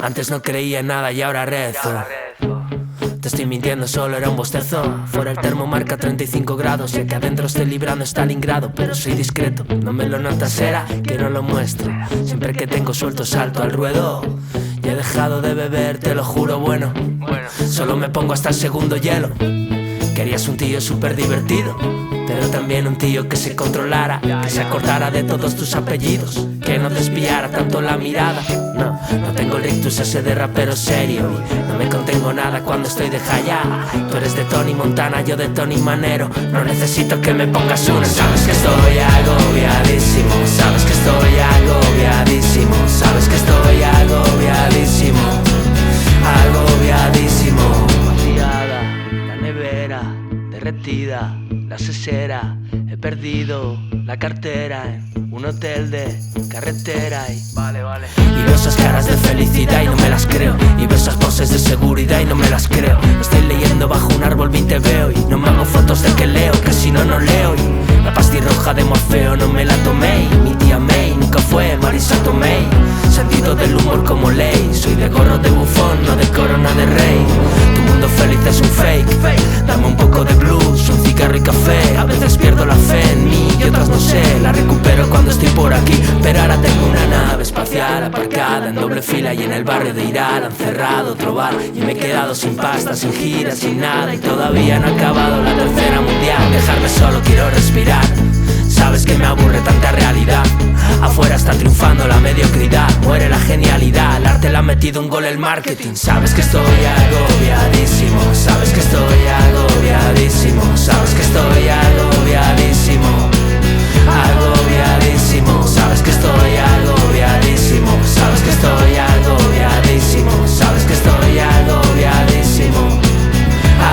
Antes no creía en nada y ahora rezo. Te estoy mintiendo, solo era un bostezo. Fuera el termo marca 35 grados. Y que adentro estoy librando Stalingrado. Pero soy discreto, no me lo notas, era que no lo muestro. Siempre que tengo suelto salto al ruedo. Y he dejado de beber, te lo juro, bueno. Solo me pongo hasta el segundo hielo. Querías un tío súper divertido, pero también un tío que se controlara, que se acordara de todos tus apellidos, que no desviara tanto la mirada. No tengo el rictus ese de rapero serio, y no me contengo nada cuando estoy de jaya. Tú eres de Tony Montana, yo de Tony Manero. No necesito que me pongas una. Sabes que estoy agobiadísimo, sabes que estoy agobiadísimo, sabes que estoy agobiadísimo, agobiadísimo. Vaciada la nevera, derretida la cesera. He perdido la cartera en un hotel de carretera y y veo esas caras de felicidad y no me las creo. Y veo esas poses de seguridad y no me las creo. Estoy leyendo bajo un árbol, bien te veo. Y no me hago fotos de que leo, que si no, no leo. Y la pastirroja de Morfeo no me la tomé. Y mi tía May nunca fue Marisa Tomei. Sentido del humor como ley. Soy de gorro de bufón, no de corona de rey. Tu mundo feliz es un fake. Dame un poco de blues, un cigarro y café. A veces pierdo la fe en mí y otras no sé. La recupero cuando estoy por aquí. Pero ahora tengo una nave espacial aparcada en doble fila y en el barrio de Irán han cerrado otro bar. Y me he quedado sin pasta, sin gira, sin nada. Y todavía no ha acabado la tercera mundial. Dejarme solo, quiero respirar. Sabes que me aburre tanta realidad. Afuera está triunfando la mediocridad. Muere la genialidad, al arte le ha metido un gol el marketing. Sabes que estoy agobiadísimo, sabes que estoy agobiadísimo, sabes que estoy agobiadísimo, agobiadísimo, sabes que estoy agobiadísimo, sabes que estoy agobiadísimo, sabes que estoy agobiadísimo,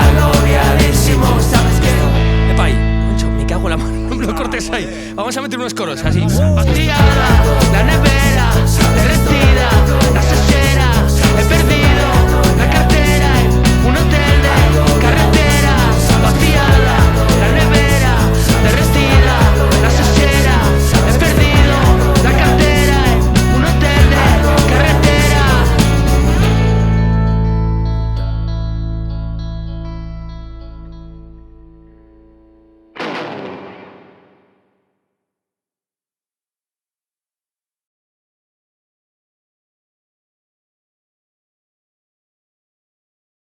agobiadísimo, sabes que... Epa, ahí, Moncho, me cago en la mano. No me lo cortes ahí. Vamos a meter unos coros así. Vaciada la nevera, derretida la cesera. He perdido